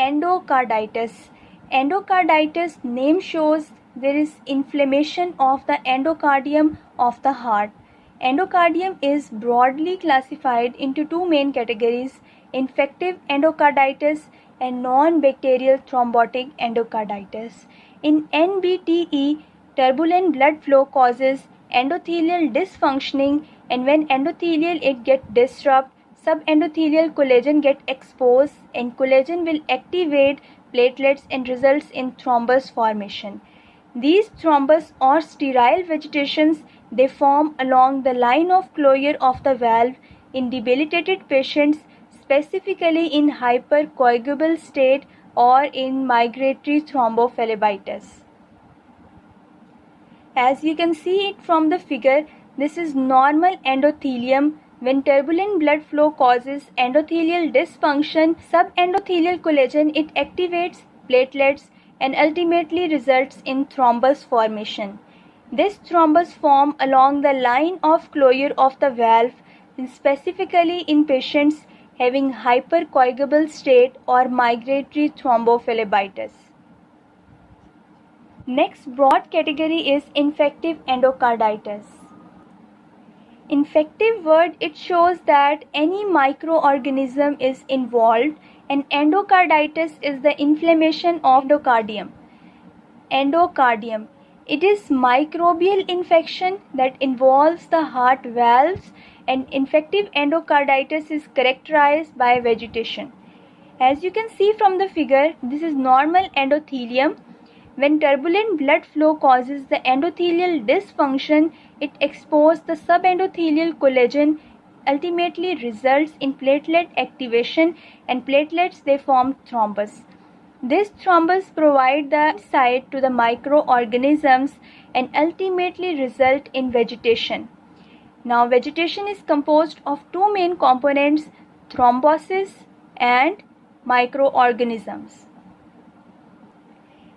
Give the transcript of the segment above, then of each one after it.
Endocarditis. Endocarditis name shows there is inflammation of the endocardium of the heart. Endocardium is broadly classified into two main categories: infective endocarditis and non-bacterial thrombotic endocarditis. In NBTE, turbulent blood flow causes endothelial dysfunctioning, and when endothelial it get disrupted, subendothelial collagen get exposed, and collagen will activate platelets and results in thrombus formation. These thrombus or sterile vegetations, they form along the line of closure of the valve in debilitated patients, specifically in hypercoagulable state or in migratory thrombophlebitis. As you can see it from the figure, this is normal endothelium. When turbulent blood flow causes endothelial dysfunction, subendothelial collagen it activates platelets and ultimately results in thrombus formation. This thrombus form along the line of closure of the valve, specifically in patients having hypercoagulable state or migratory thrombophlebitis. Next broad category is infective endocarditis. Infective word, it shows that any microorganism is involved, and endocarditis is the inflammation of endocardium. Endocardium, it is microbial infection that involves the heart valves, and infective endocarditis is characterized by vegetation. As you can see from the figure, this is normal endothelium. When turbulent blood flow causes the endothelial dysfunction, it exposes the subendothelial collagen, ultimately results in platelet activation, and platelets they form thrombus. This thrombus provide the site to the microorganisms and ultimately result in vegetation. Now vegetation is composed of two main components: thrombosis and microorganisms.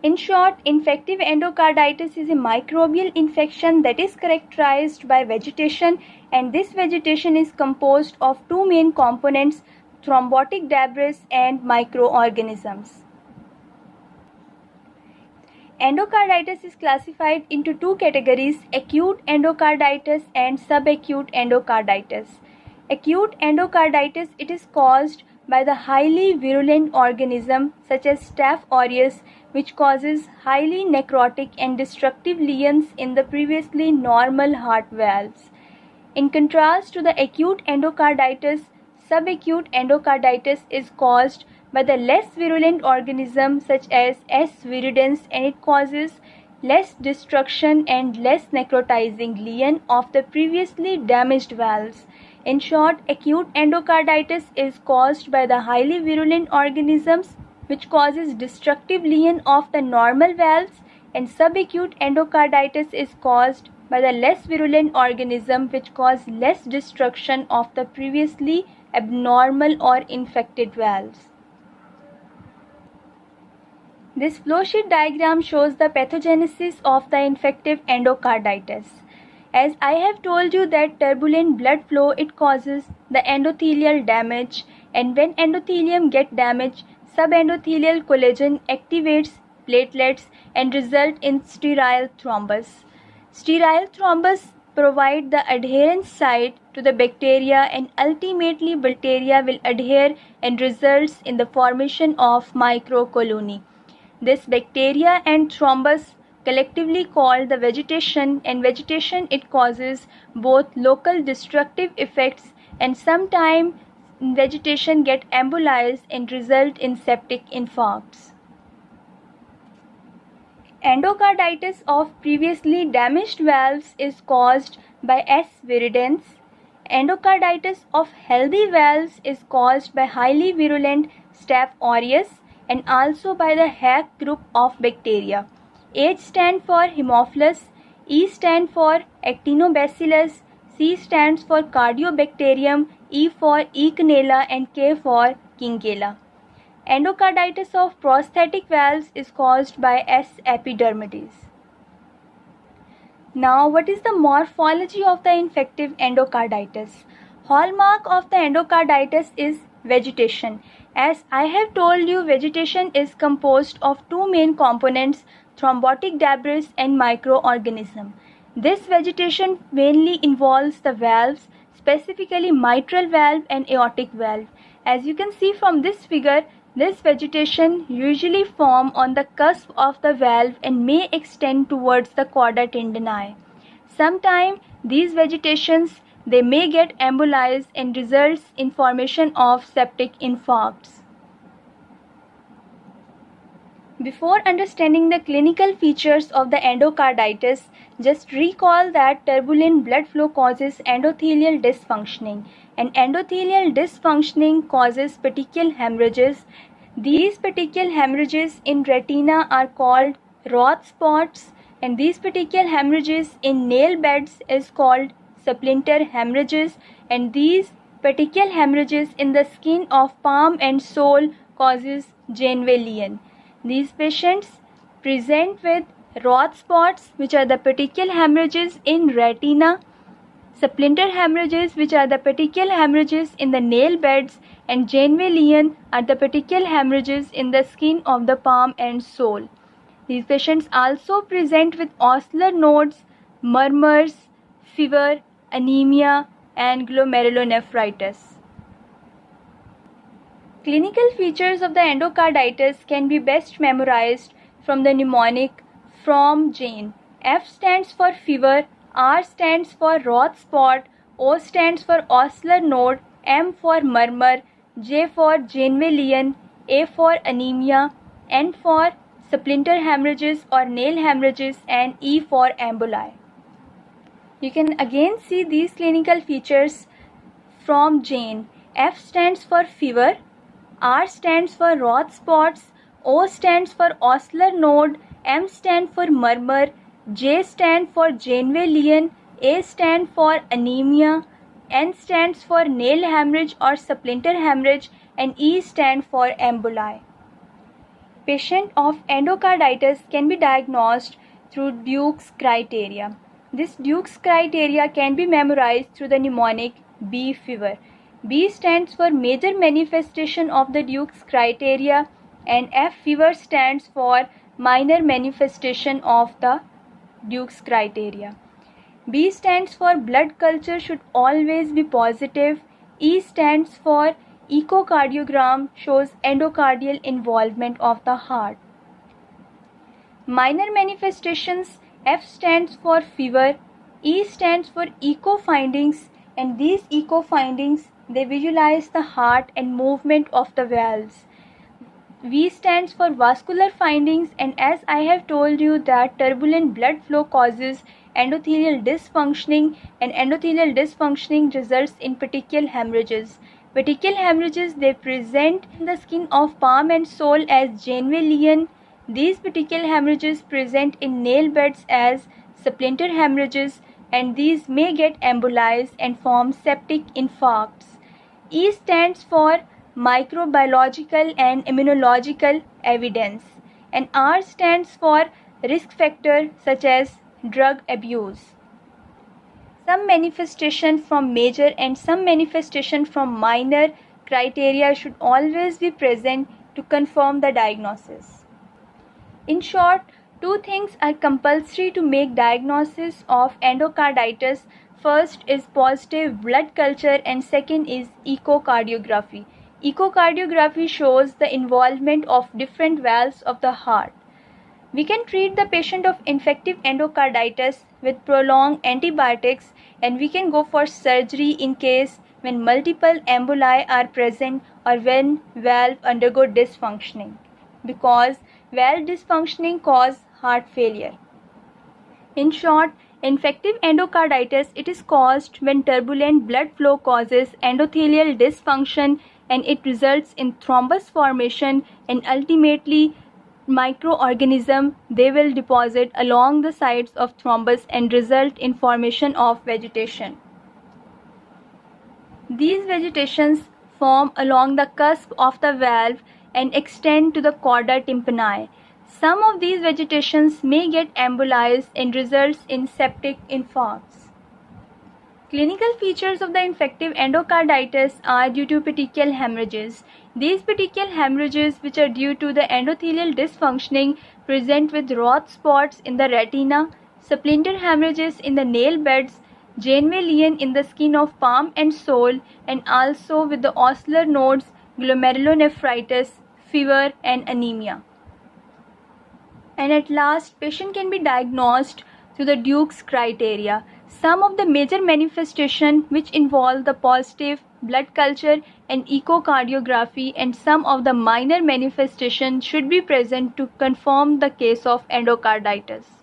In short, infective endocarditis is a microbial infection that is characterized by vegetation, and this vegetation is composed of two main components: thrombotic debris and microorganisms. Endocarditis is classified into two categories: acute endocarditis and subacute endocarditis. Acute endocarditis, it is caused by the highly virulent organism such as Staph aureus, which causes highly necrotic and destructive lesions in the previously normal heart valves. In contrast to the acute endocarditis, subacute endocarditis is caused by the less virulent organism such as S. viridans, and it causes less destruction and less necrotizing lesion of the previously damaged valves. In short, acute endocarditis is caused by the highly virulent organisms which causes destructive lesion of the normal valves, and subacute endocarditis is caused by the less virulent organism which cause less destruction of the previously abnormal or infected valves. This flowsheet diagram shows the pathogenesis of the infective endocarditis. As I have told you that turbulent blood flow, it causes the endothelial damage, and when endothelium get damaged, subendothelial collagen activates platelets and result in sterile thrombus. Sterile thrombus provide the adherence site to the bacteria, and ultimately bacteria will adhere and results in the formation of microcolony. This bacteria and thrombus collectively called the vegetation, and vegetation it causes both local destructive effects, and sometimes vegetation get embolized and result in septic infarcts. Endocarditis of previously damaged valves is caused by S. viridans. Endocarditis of healthy valves is caused by highly virulent Staph aureus and also by the Hack group of bacteria. H stands for Haemophilus, E stands for Actinobacillus, C stands for Cardiobacterium, E for Eichinella, and K for Kingella. Endocarditis of prosthetic valves is caused by S. epidermidis. Now, what is the morphology of the infective endocarditis? Hallmark of the endocarditis is vegetation. As I have told you, vegetation is composed of two main components, thrombotic debris and microorganism. This vegetation mainly involves the valves, specifically mitral valve and aortic valve. As you can see from this figure, this vegetation usually form on the cusp of the valve and may extend towards the chorda tendineae. Sometimes these vegetations they may get embolized and results in formation of septic infarcts. Before understanding the clinical features of the endocarditis, just recall that turbulent blood flow causes endothelial dysfunctioning, and endothelial dysfunctioning causes petechial hemorrhages. These petechial hemorrhages in retina are called Roth spots, and these petechial hemorrhages in nail beds is called splinter hemorrhages, and these petechial hemorrhages in the skin of palm and sole causes Janvelian. These patients present with Roth spots, which are the petechial hemorrhages in retina, splinter hemorrhages, which are the petechial hemorrhages in the nail beds, and Janvelian are the petechial hemorrhages in the skin of the palm and sole. These patients also present with ossular nodes, murmurs, fever, anemia, and glomerulonephritis. Clinical features of the endocarditis can be best memorized from the mnemonic from Jane. F stands for fever, R stands for Roth spot, O stands for ossular node, M for murmur, J for Janvelian, A for anemia, N for splinter hemorrhages or nail hemorrhages, and E for emboli. You can again see these clinical features from Jane. F stands for fever, R stands for Roth spots, O stands for ossular node, M stands for murmur, J stands for Janvelian, A stands for anemia, N stands for nail hemorrhage or splinter hemorrhage, and E stands for emboli. Patient of endocarditis can be diagnosed through Duke's criteria. This Duke's criteria can be memorized through the mnemonic B fever. B stands for major manifestation of the Duke's criteria, and F fever stands for minor manifestation of the Duke's criteria. B stands for blood culture should always be positive. E stands for echocardiogram shows endocardial involvement of the heart. Minor manifestations, F stands for fever, E stands for echo findings, and these echo findings they visualize the heart and movement of the valves. V stands for vascular findings, and as I have told you that turbulent blood flow causes endothelial dysfunctioning, and endothelial dysfunctioning results in petechial hemorrhages. Petechial hemorrhages they present in the skin of palm and sole as Janvelian. These petechial hemorrhages present in nail beds as splinter hemorrhages, and these may get embolized and form septic infarcts. E stands for microbiological and immunological evidence, and R stands for risk factor such as drug abuse. Some manifestation from major and some manifestation from minor criteria should always be present to confirm the diagnosis. In short, two things are compulsory to make diagnosis of endocarditis. First is positive blood culture and second is echocardiography. Echocardiography shows the involvement of different valves of the heart. We can treat the patient of infective endocarditis with prolonged antibiotics, and we can go for surgery in case when multiple emboli are present or when valve undergo dysfunctioning, because valve dysfunctioning cause heart failure. In short, infective endocarditis it is caused when turbulent blood flow causes endothelial dysfunction, and it results in thrombus formation, and ultimately microorganism they will deposit along the sides of thrombus and result in formation of vegetation. These vegetations form along the cusp of the valve and extend to the chorda tympani. Some of these vegetations may get embolized and results in septic infarcts. Clinical features of the infective endocarditis are due to petechial hemorrhages. These petechial hemorrhages, which are due to the endothelial dysfunctioning, present with Roth spots in the retina, splinter hemorrhages in the nail beds, Janeway lesion in the skin of palm and sole, and also with the ossular nodes, glomerulonephritis, fever, and anemia. And at last, patient can be diagnosed through the Duke's criteria. Some of the major manifestations which involve the positive blood culture and echocardiography, and some of the minor manifestations should be present to confirm the case of endocarditis.